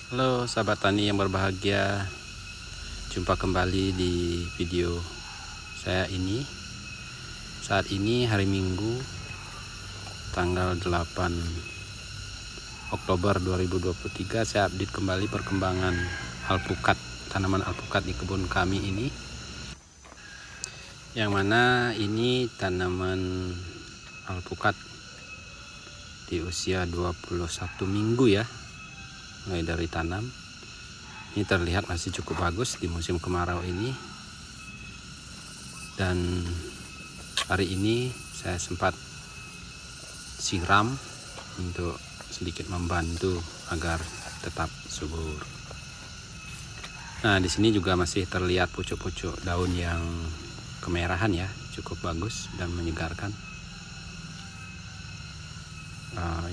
Halo sahabat tani yang berbahagia, jumpa kembali di video saya ini. Saat ini hari Minggu tanggal 8 Oktober 2023, saya update kembali perkembangan alpukat, tanaman alpukat di kebun kami ini. Yang mana ini tanaman alpukat di usia 21 minggu ya, mulai dari tanam. Ini terlihat masih cukup bagus di musim kemarau ini. Dan hari ini saya sempat siram untuk sedikit membantu agar tetap subur. Nah, di sini juga masih terlihat pucuk-pucuk daun yang kemerahan ya, cukup bagus dan menyegarkan.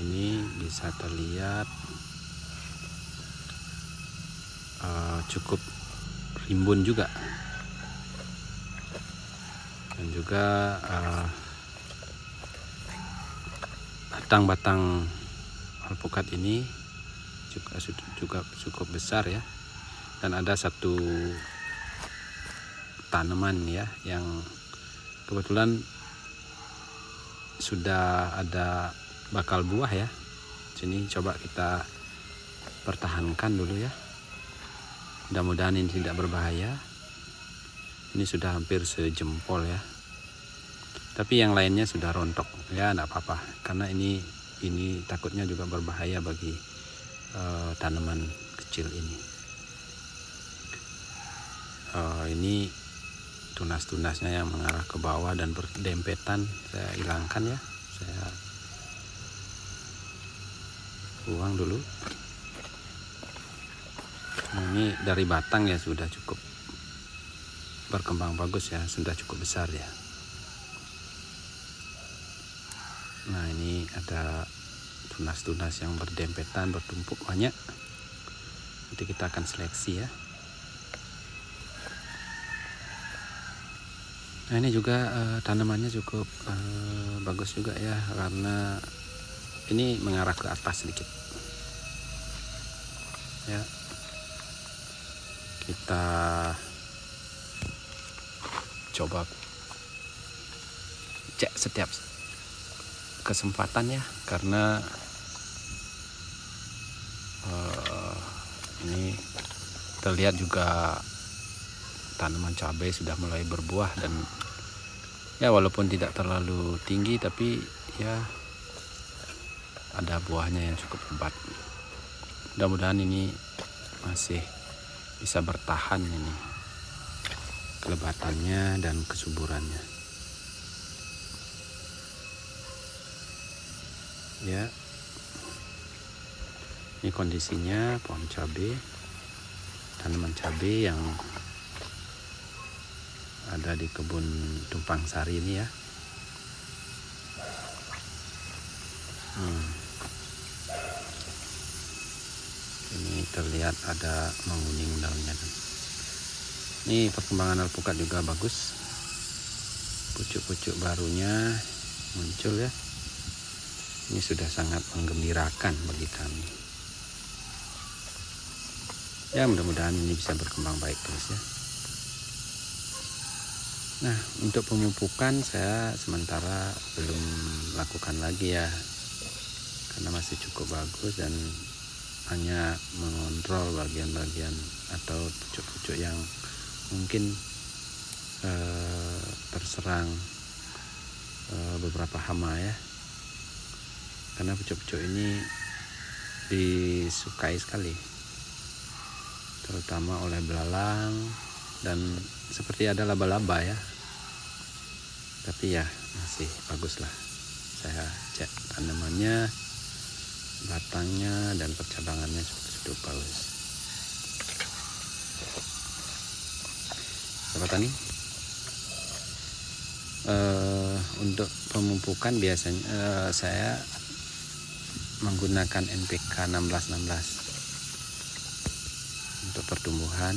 Ini bisa terlihat cukup rimbun juga, dan juga batang-batang alpukat ini juga cukup besar ya. Dan ada satu tanaman ya yang kebetulan sudah ada bakal buah ya. Sini coba kita pertahankan dulu ya. Mudah-mudahan ini tidak berbahaya. Ini sudah hampir sejempol ya. Tapi yang lainnya sudah rontok ya, enggak apa-apa, karena ini takutnya juga berbahaya bagi tanaman kecil ini. Ini tunas-tunasnya yang mengarah ke bawah dan berdempetan saya hilangkan ya. Saya buang dulu. Ini dari batang ya sudah cukup berkembang bagus ya, sudah cukup besar ya. Nah, ini ada tunas-tunas yang berdempetan, bertumpuk banyak. Nanti kita akan seleksi ya. Nah, ini juga tanamannya cukup bagus juga ya, karena ini mengarah ke atas sedikit ya. Kita coba cek setiap kesempatan ya, karena ini terlihat juga tanaman cabai sudah mulai berbuah, dan ya walaupun tidak terlalu tinggi tapi ya ada buahnya yang cukup lebat. Mudah-mudahan ini masih bisa bertahan ini kelebatannya dan kesuburannya ya. Ini kondisinya pohon cabai, tanaman cabai yang ada di kebun Tumpang Sari ini ya. Ini terlihat ada menguning daunnya. Ini perkembangan alpukat juga bagus, pucuk-pucuk barunya muncul ya. Ini sudah sangat menggembirakan bagi kami ya. Mudah-mudahan ini bisa berkembang baik terus ya. Nah, untuk pemupukan saya sementara belum lakukan lagi ya, karena masih cukup bagus dan hanya mengontrol bagian-bagian atau pucuk-pucuk yang mungkin terserang beberapa hama ya. Karena pucuk-pucuk ini disukai sekali, terutama oleh belalang, dan seperti ada laba-laba ya. Tapi ya masih bagus lah. Saya cek tanamannya, batangnya dan percabangannya cukup bagus. Sahabat tani, untuk pemupukan biasanya saya menggunakan NPK 1616 untuk pertumbuhan.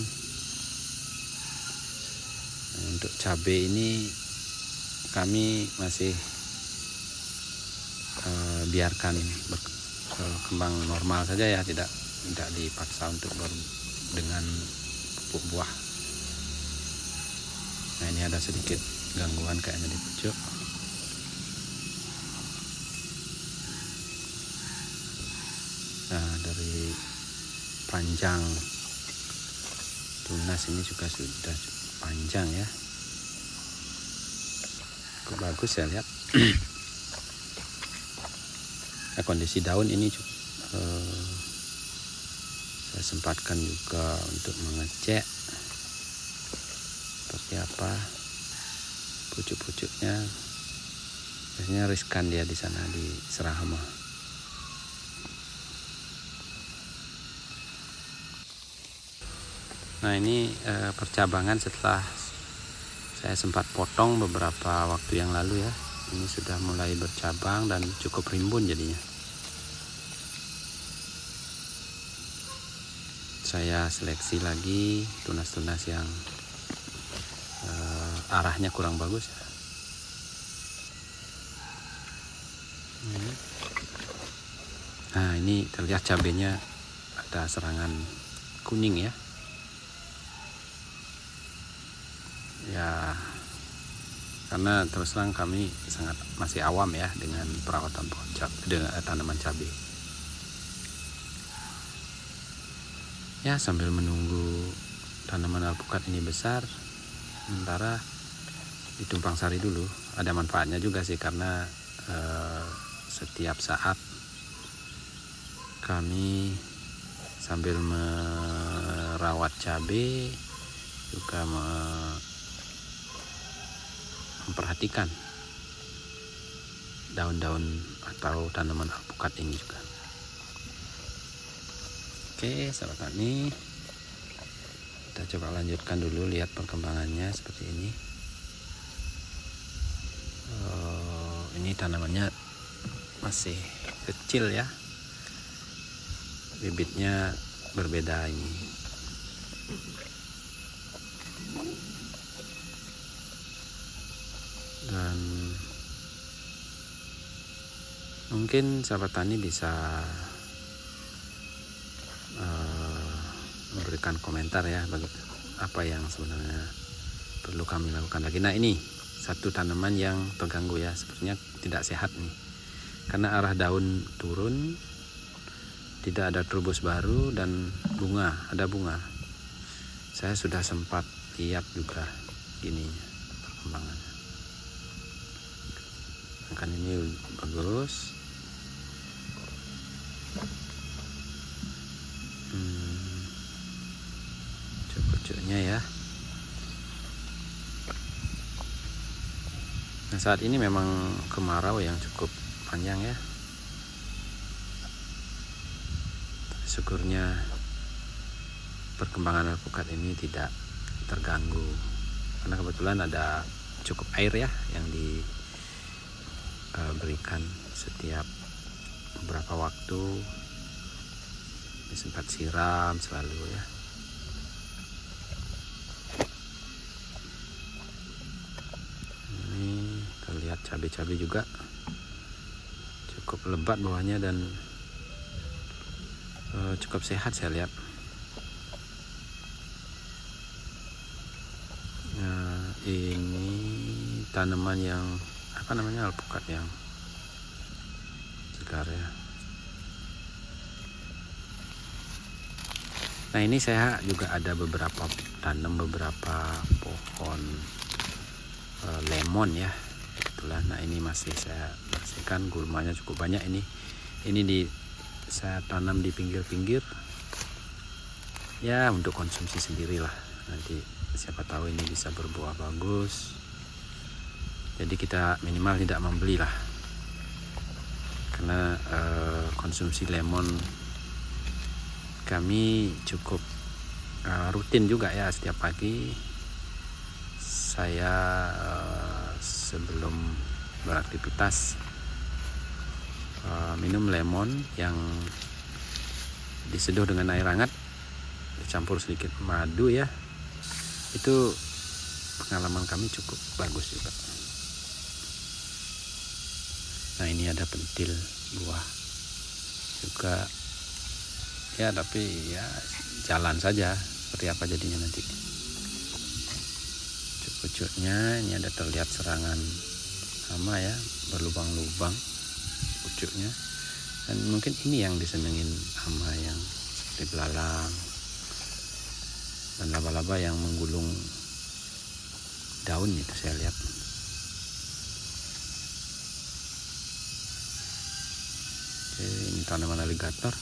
Untuk cabai ini kami masih biarkan berkembang normal saja ya, tidak tidak dipaksa untuk dengan pupuk buah. Nah ini ada sedikit gangguan kayaknya di pucuk. Nah dari panjang tunas ini juga sudah panjang ya, cukup bagus saya lihat. Nah, kondisi daun ini saya sempatkan juga untuk mengecek seperti apa pucuk-pucuknya. Biasanya riskan dia di sana di serah hama. Nah ini percabangan setelah saya sempat potong beberapa waktu yang lalu ya. Ini sudah mulai bercabang dan cukup rimbun jadinya. Saya seleksi lagi tunas-tunas yang arahnya kurang bagus ya. Nah ini terlihat cabenya ada serangan kuning ya. Ya karena terus terang kami masih awam ya dengan perawatan dengan tanaman cabai. Ya sambil menunggu tanaman alpukat ini besar, sementara ditumpang sari dulu. Ada manfaatnya juga sih karena setiap saat kami sambil merawat cabai juga memperhatikan daun-daun atau tanaman alpukat ini juga. Oke sahabat tani, kita coba lanjutkan dulu lihat perkembangannya seperti ini. Ini tanamannya masih kecil ya, bibitnya berbeda ini. Dan mungkin sahabat tani bisa memberikan komentar ya bagi apa yang sebenarnya perlu kami lakukan lagi. Nah ini satu tanaman yang terganggu ya, sepertinya tidak sehat nih karena arah daun turun, tidak ada trubus baru dan ada bunga. Saya sudah sempat lihat juga gini perkembangannya. Kan ini bagus. Pucuk-pucuknya ya. Nah saat ini memang kemarau yang cukup panjang ya. Syukurnya perkembangan alpukat ini tidak terganggu karena kebetulan ada cukup air ya yang diberikan setiap beberapa waktu, sempat siram selalu ya. Ini terlihat cabai-cabai juga cukup lebat bawahnya dan cukup sehat saya lihat. Nah, ini tanaman yang alpukat yang segar ya. Nah ini saya juga ada tanam beberapa pohon lemon ya kebetulan. Nah ini masih saya bersihkan, gulmanya cukup banyak ini. Saya tanam di pinggir-pinggir ya untuk konsumsi sendirilah. Nanti siapa tahu ini bisa berbuah bagus. Jadi kita minimal tidak membeli lah, karena konsumsi lemon kami cukup rutin juga ya. Setiap pagi saya sebelum beraktivitas minum lemon yang diseduh dengan air hangat dicampur sedikit madu ya. Itu pengalaman kami cukup bagus juga. Nah ini ada pentil buah juga ya, tapi ya jalan saja seperti apa jadinya nanti. Pucuknya ini ada terlihat serangan hama ya, berlubang-lubang pucuknya, dan mungkin ini yang disenengin hama yang seperti belalang dan laba-laba yang menggulung daun itu saya lihat. Oke, ini tanaman aligator.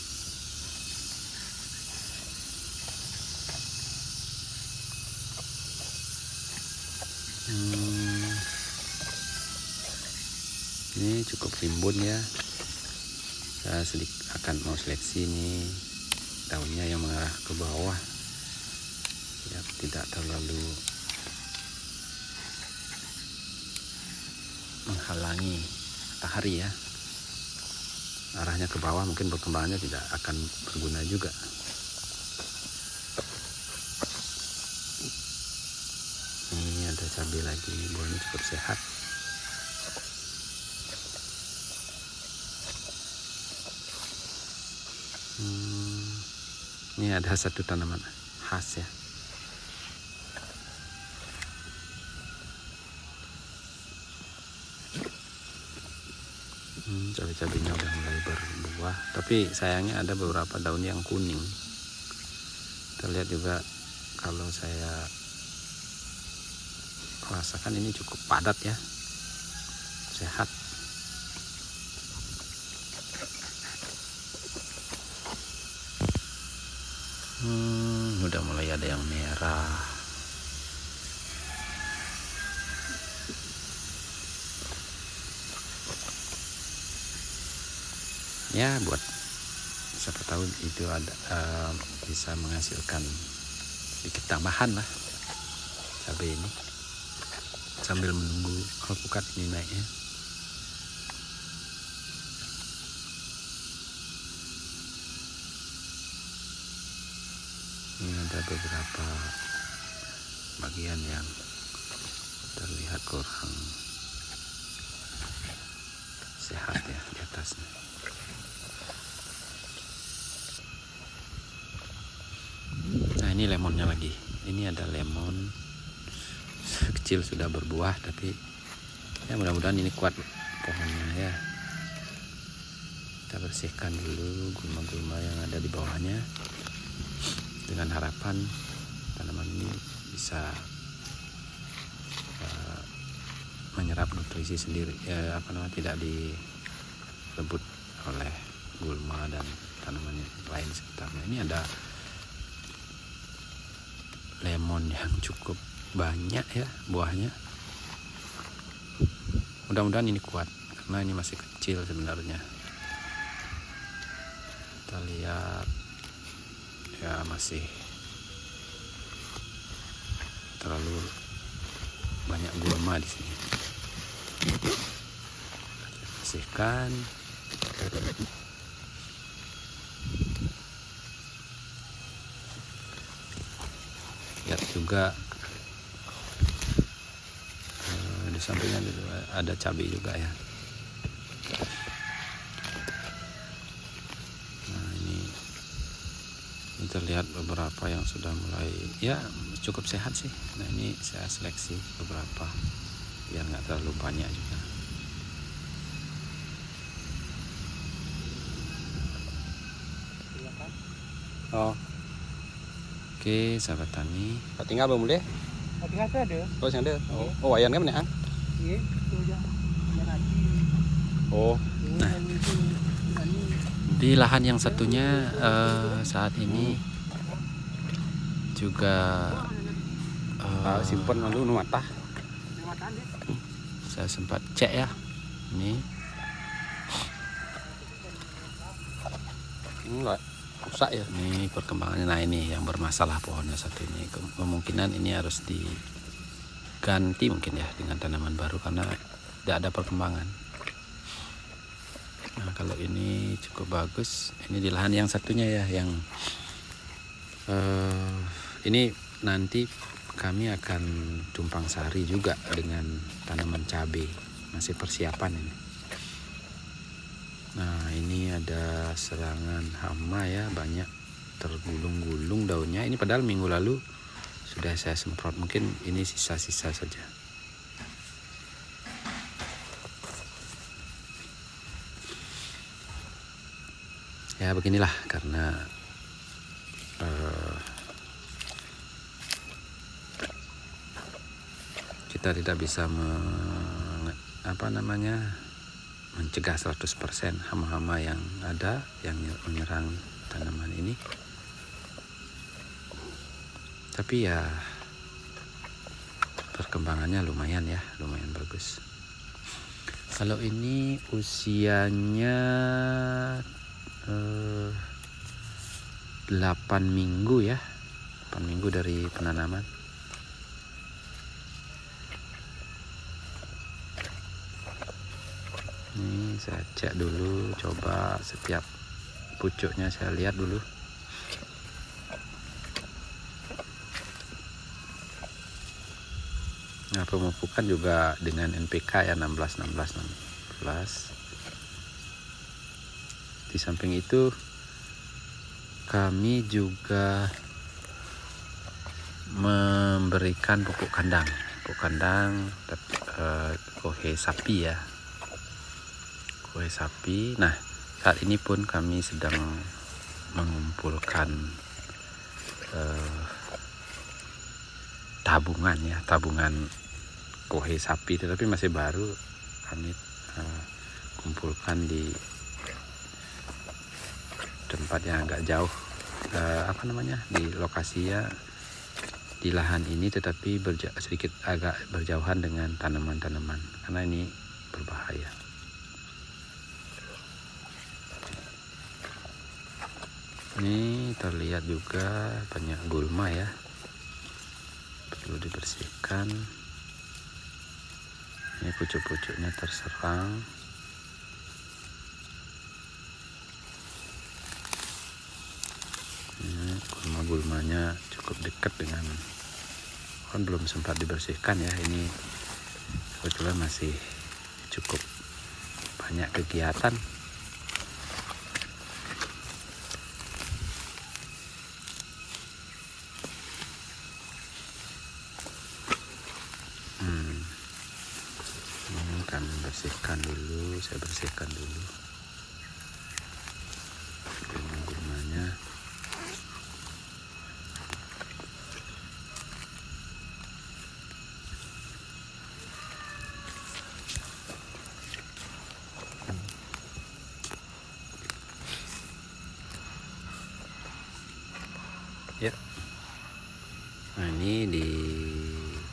Ini cukup rimbun ya. Saya akan mau seleksi nih daunnya yang mengarah ke bawah ya, tidak terlalu menghalangi matahari ya. Arahnya ke bawah mungkin perkembangannya tidak akan berguna juga. Ini ada cabai lagi, buahnya cukup sehat. Ini ada satu tanaman khas ya. Cabai-cabainya udah mulai berbuah, tapi sayangnya ada beberapa daun yang kuning. Terlihat juga kalau saya rasakan ini cukup padat ya, sehat. Udah mulai ada yang merah. Ya, buat siapa tahu itu ada bisa menghasilkan sedikit tambahan lah cabai ini sambil menunggu alpukat ini naiknya. Ini ada beberapa bagian yang terlihat kurang sehat ya di atasnya. Nah, ini lemonnya lagi. Ini ada lemon kecil sudah berbuah, tapi ya mudah-mudahan ini kuat pohonnya ya. Kita bersihkan dulu gulma-gulma yang ada di bawahnya, dengan harapan tanaman ini bisa menyerap nutrisi sendiri, tidak direbut oleh gulma dan tanaman lain sekitarnya. Ini ada lemon yang cukup banyak ya buahnya. Mudah-mudahan ini kuat karena ini masih kecil sebenarnya. Kita lihat ya, masih terlalu banyak gulma di sini. Bersihkan. Lihat juga di sampingnya ada cabai juga ya. Nah, ini terlihat beberapa yang sudah mulai ya cukup sehat sih. Nah, ini saya seleksi beberapa biar nggak terlalu banyak juga. Oh, oke sahabat tani. Tinggal belum boleh? Tinggal ada. Oh, yang ada. Oh, wayan kan benar? Iya, itu aja. Oh, nah, di lahan yang satunya saat ini juga simpan lalu matah. Saya sempat cek ya, ini enggak rusak ya. Ini perkembangannya. Nah, ini yang bermasalah pohonnya satu ini. Kemungkinan ini harus diganti mungkin ya dengan tanaman baru karena tidak ada perkembangan. Nah, kalau ini cukup bagus. Ini di lahan yang satunya ya, yang ini nanti kami akan tumpang sari juga dengan tanaman cabai. Masih persiapan ini. Nah, ini ada serangan hama ya, banyak tergulung-gulung daunnya. Ini padahal minggu lalu sudah saya semprot, mungkin ini sisa-sisa saja. Ya beginilah, karena kita tidak bisa mencegah 100% hama-hama yang ada yang menyerang tanaman ini. Tapi ya perkembangannya lumayan bagus. Kalau ini usianya 8 minggu ya, 8 minggu dari penanaman. Ini saya cek dulu, coba setiap pucuknya saya lihat dulu. Nah, pemupukan juga dengan NPK ya 16. Di samping itu kami juga memberikan pupuk kandang kohe sapi ya. Kohe sapi. Nah, saat ini pun kami sedang mengumpulkan tabungan kohe sapi, tetapi masih baru. Kami kumpulkan di tempat yang agak jauh, di lokasinya di lahan ini, tetapi sedikit agak berjauhan dengan tanaman-tanaman karena ini berbahaya. Ini terlihat juga banyak gulma ya, perlu dibersihkan. Ini pucuk-pucuknya terserang. Ini gulma-gulmanya cukup dekat dengan, kan belum sempat dibersihkan ya. Ini kebetulan masih cukup banyak kegiatan. Saya bersihkan dulu gulma-gulmanya. Ya. Nah, ini di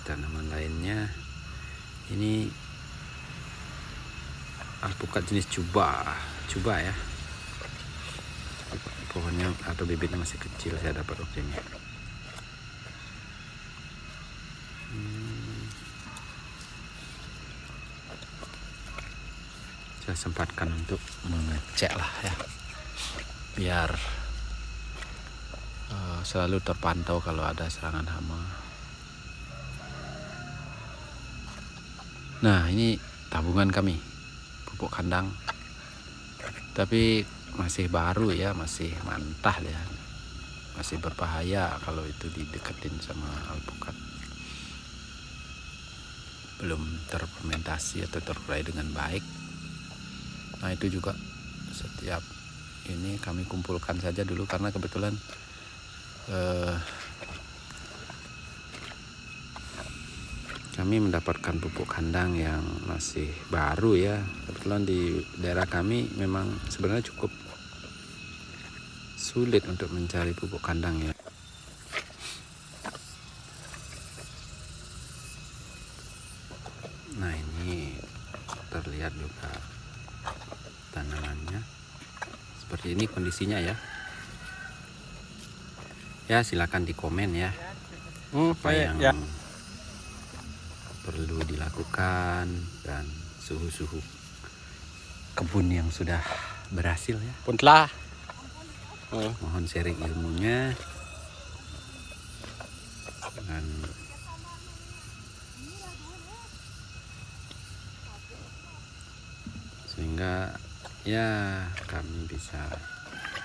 tanaman lainnya, ini alpukat jenis cuba ya. Pohonnya atau bibitnya masih kecil, saya dapat waktu ini. Saya sempatkan untuk mengecek lah ya, biar selalu terpantau kalau ada serangan hama. Nah, ini tabungan kami pupuk kandang, tapi masih baru ya, masih mentah ya, masih berbahaya kalau itu dideketin sama alpukat. Belum terfermentasi atau terurai dengan baik. Nah, itu juga setiap ini kami kumpulkan saja dulu, karena kebetulan kami mendapatkan pupuk kandang yang masih baru ya. Kebetulan di daerah kami memang sebenarnya cukup sulit untuk mencari pupuk kandang ya. Nah, ini terlihat juga tanamannya seperti ini kondisinya ya. Ya, silakan di komen ya apa yang perlu dilakukan dan suhu-suhu kebun yang sudah berhasil ya. Punlah. Mohon sharing ilmunya dan sehingga ya kami bisa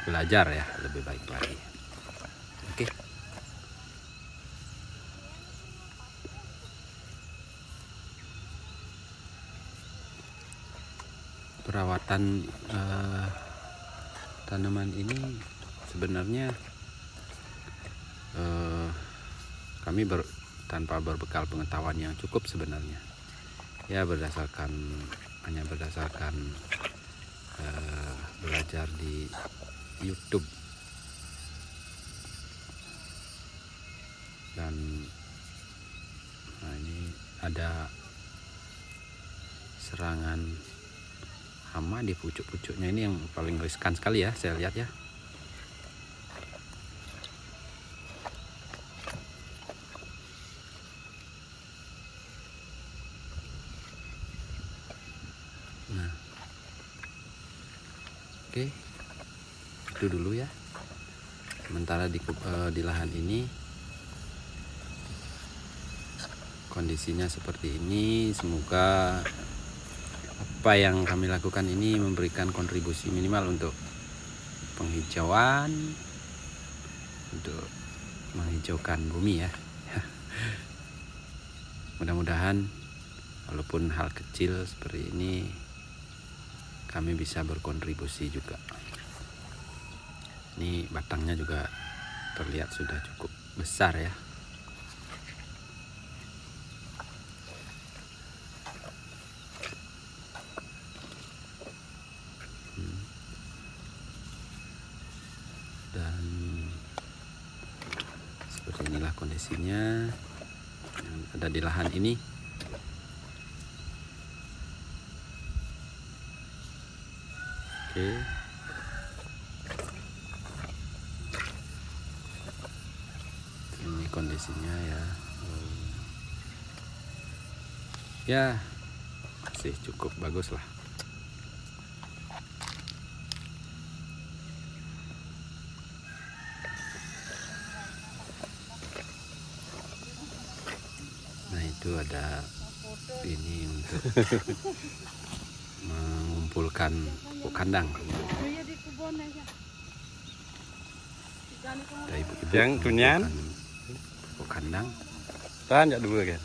belajar ya lebih baik lagi. Oke. Perawatan tanaman ini sebenarnya kami tanpa berbekal pengetahuan yang cukup sebenarnya. Ya hanya berdasarkan belajar di YouTube. Dan ini ada serangan hama di pucuk-pucuknya, ini yang paling riskan sekali ya, saya lihat ya. Nah, oke, itu dulu ya. Sementara di lahan ini kondisinya seperti ini. Semoga apa yang kami lakukan ini memberikan kontribusi minimal untuk penghijauan, untuk menghijaukan bumi ya. Mudah-mudahan walaupun hal kecil seperti ini kami bisa berkontribusi juga. Ini batangnya juga terlihat sudah cukup besar ya. Dan seperti inilah kondisinya yang ada di lahan ini. Oke. Ini kondisinya ya. Ya, masih cukup bagus lah. Nah, itu ada ini untuk mengumpulkan pupuk kandang. Ada ibu-ibu Yang tunyan pupuk kandang. tan ya dua kan.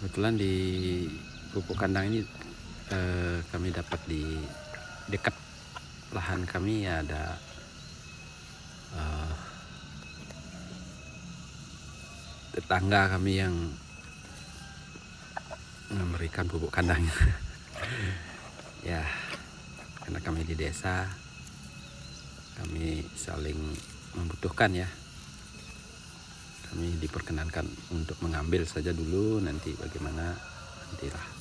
Kebetulan di pupuk kandang ini kami dapat di dekat lahan kami ya, ada tetangga kami yang memberikan pupuk kandang. Ya, karena kami di desa, kami saling membutuhkan ya. Kami diperkenankan untuk mengambil saja dulu, nanti bagaimana nantilah.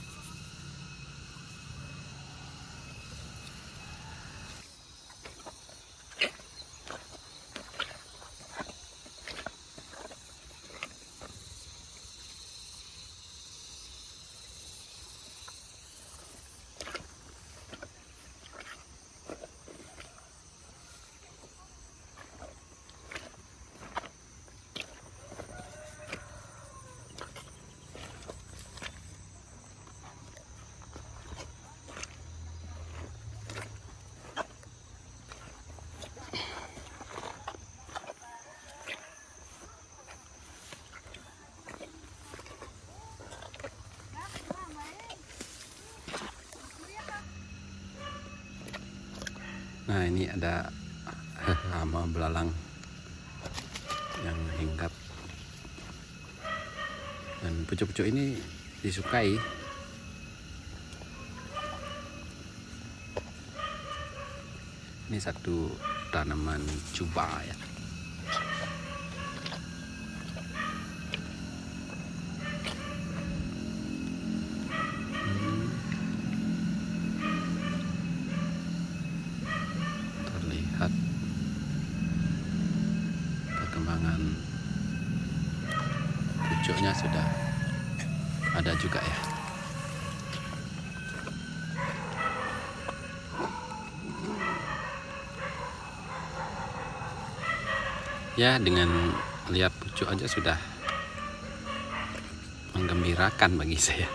Nah, ini ada hama belalang yang hinggap, dan pucuk-pucuk ini disukai. Ini satu tanaman cuba ya. Terlihat perkembangan pucuknya sudah ada juga ya. Ya, dengan lihat pucuk aja sudah menggembirakan bagi saya.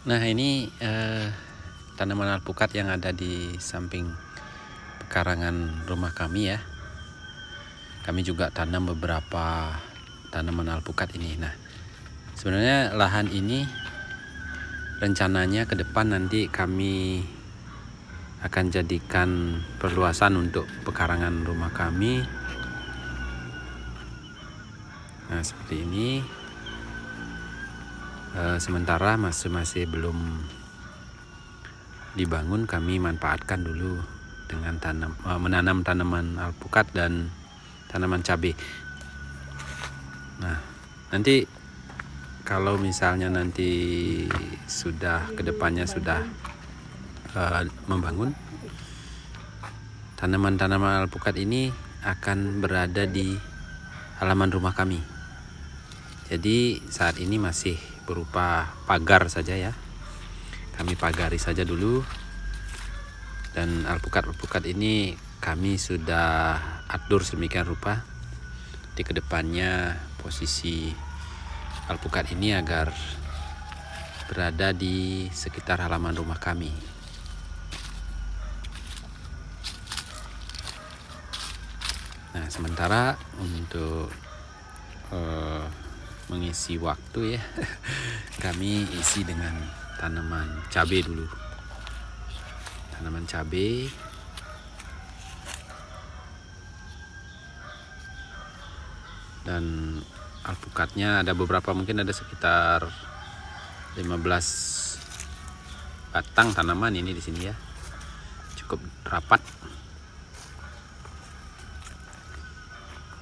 Nah, ini tanaman alpukat yang ada di samping pekarangan rumah kami ya. Kami juga tanam beberapa tanaman alpukat ini. Nah, sebenarnya lahan ini rencananya ke depan nanti kami akan jadikan perluasan untuk pekarangan rumah kami. Nah, seperti ini. Sementara masih belum dibangun, kami manfaatkan dulu dengan menanam tanaman alpukat dan tanaman cabai. Nah, nanti kalau misalnya nanti sudah kedepannya sudah membangun, tanaman-tanaman alpukat ini akan berada di halaman rumah kami. Jadi saat ini masih berupa pagar saja ya. Kami pagari saja dulu. Dan alpukat-alpukat ini kami sudah atur sedemikian rupa. Di kedepannya posisi alpukat ini agar berada di sekitar halaman rumah kami. Nah, sementara untuk mengisi waktu ya, kami isi dengan tanaman cabai dulu. Tanaman cabai dan alpukatnya ada beberapa, mungkin ada sekitar 15 batang tanaman ini di sini ya. Cukup rapat.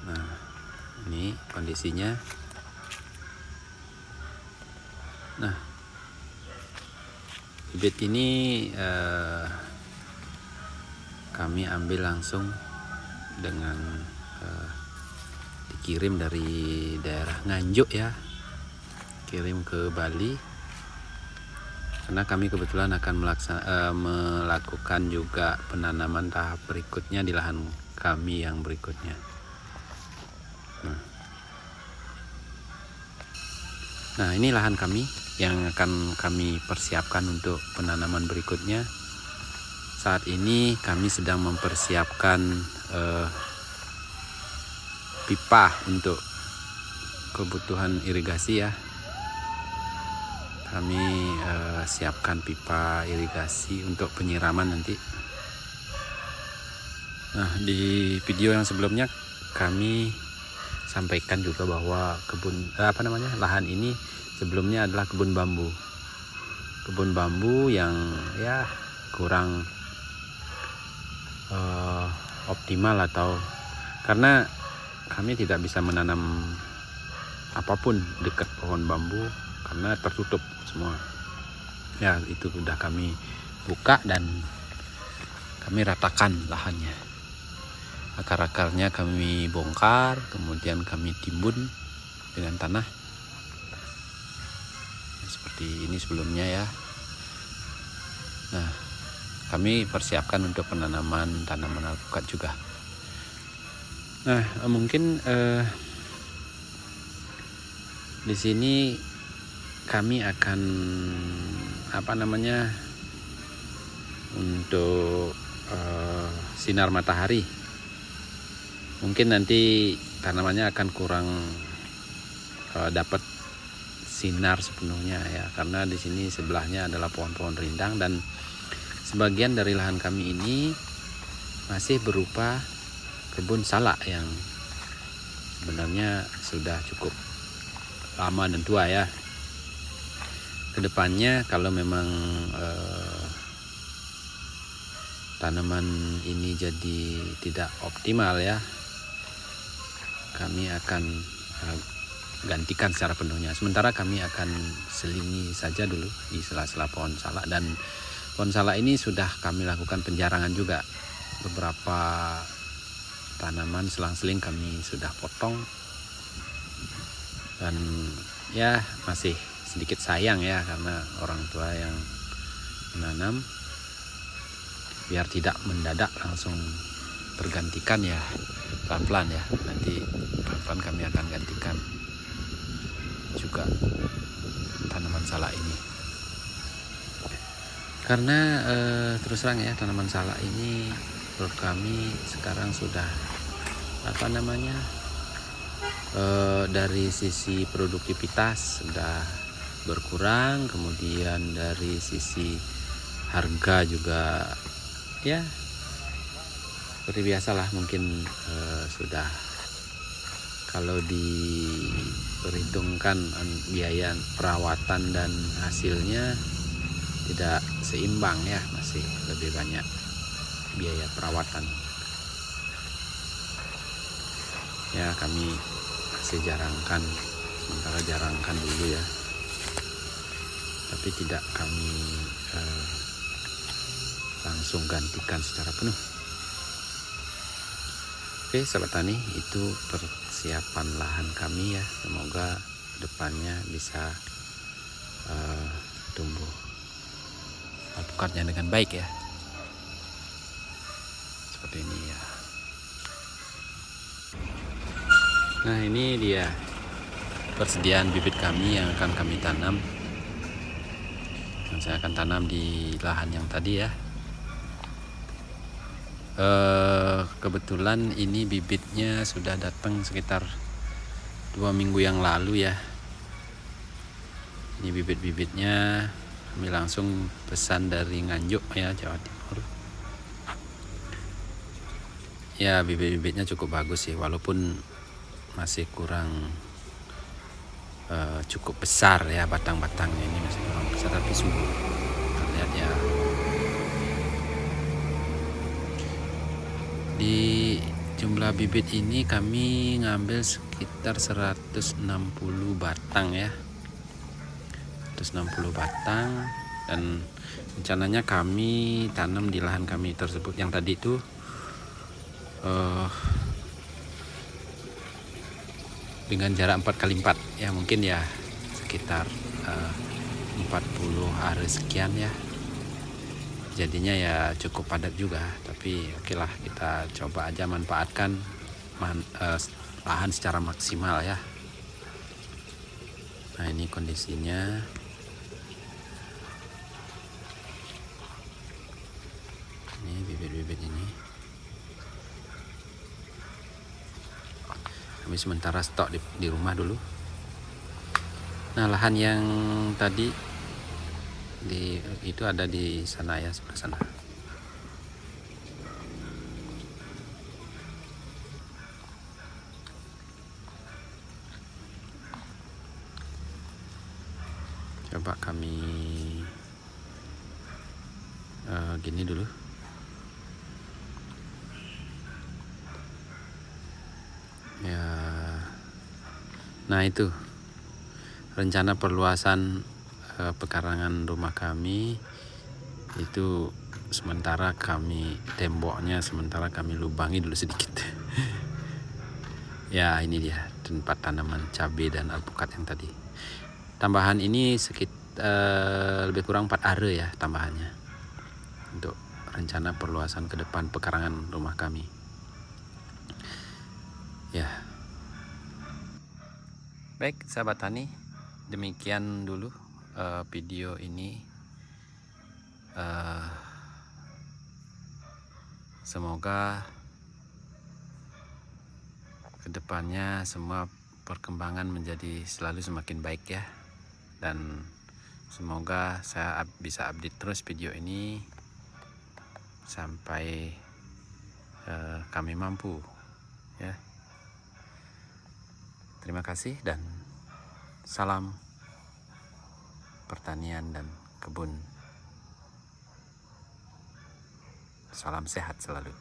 Nah, ini kondisinya. Nah, bibit ini kami ambil langsung dengan dikirim dari daerah Nganjuk ya, kirim ke Bali, karena kami kebetulan akan melakukan juga penanaman tahap berikutnya di lahan kami yang berikutnya. Nah, ini lahan kami yang akan kami persiapkan untuk penanaman berikutnya. Saat ini kami sedang mempersiapkan pipa untuk kebutuhan irigasi ya. Kami siapkan pipa irigasi untuk penyiraman nanti. Nah, di video yang sebelumnya kami sampaikan juga bahwa lahan ini sebelumnya adalah kebun bambu yang ya kurang optimal, atau karena kami tidak bisa menanam apapun dekat pohon bambu karena tertutup semua ya. Itu sudah kami buka dan kami ratakan lahannya, akar-akarnya kami bongkar, kemudian kami timbun dengan tanah seperti ini sebelumnya ya. Nah, kami persiapkan untuk penanaman tanaman alpukat juga. Nah, mungkin di sini kami akan untuk sinar matahari. Mungkin nanti tanamannya akan kurang dapat sinar sepenuhnya ya, karena di sini sebelahnya adalah pohon-pohon rindang dan sebagian dari lahan kami ini masih berupa kebun salak yang sebenarnya sudah cukup lama dan tua ya. Kedepannya kalau memang tanaman ini jadi tidak optimal ya, kami akan gantikan secara penuhnya. Sementara kami akan selingi saja dulu di sela-sela pohon salak, dan pohon salak ini sudah kami lakukan penjarangan juga. Beberapa tanaman selang-seling kami sudah potong, dan ya masih sedikit sayang ya karena orang tua yang menanam, biar tidak mendadak langsung tergantikan ya, pelan-pelan ya. Nanti pelan-pelan kami akan gantikan juga tanaman salak ini, karena terus terang ya, tanaman salak ini menurut kami sekarang sudah dari sisi produktivitas sudah berkurang, kemudian dari sisi harga juga ya seperti biasalah, mungkin sudah kalau diperhitungkan biaya perawatan dan hasilnya tidak seimbang ya, masih lebih banyak biaya perawatan ya. Kami masih sementara jarangkan dulu ya, tapi tidak kami langsung gantikan secara penuh. Oke sahabat tani, itu persiapan lahan kami ya. Semoga depannya bisa tumbuh alpukatnya dengan baik ya, seperti ini ya. Nah, ini dia persediaan bibit kami yang akan kami tanam, yang saya akan tanam di lahan yang tadi ya. Kebetulan ini bibitnya sudah datang sekitar 2 minggu yang lalu ya. Ini bibit-bibitnya kami langsung pesan dari Nganjuk ya, Jawa Timur. Ya, bibit-bibitnya cukup bagus sih, walaupun masih kurang cukup besar ya, batang-batangnya ini masih kurang besar, tapi subur terlihat ya. Di jumlah bibit ini kami ngambil sekitar 160 batang ya, 160 batang, dan rencananya kami tanam di lahan kami tersebut yang tadi itu dengan jarak 4x4 ya, mungkin ya sekitar 40 hari sekian ya. Jadinya ya cukup padat juga, tapi oke lah, kita coba aja manfaatkan lahan secara maksimal ya. Nah, ini kondisinya. Ini bibit-bibit ini. Kami sementara stok di rumah dulu. Nah, lahan yang tadi itu ada di sana ya, sebelah sana. Coba kami gini dulu. Ya. Nah, itu rencana perluasan pekarangan rumah kami itu sementara temboknya kami lubangi dulu sedikit. Ya, ini dia tempat tanaman cabai dan alpukat yang tadi. Tambahan ini sekitar lebih kurang 4 are ya tambahannya untuk rencana perluasan ke depan pekarangan rumah kami. Ya. Baik, sahabat tani, demikian dulu video ini. Semoga kedepannya semua perkembangan menjadi selalu semakin baik ya, dan semoga saya bisa update terus video ini sampai kami mampu ya. Terima kasih dan salam pertanian dan kebun. Salam sehat selalu.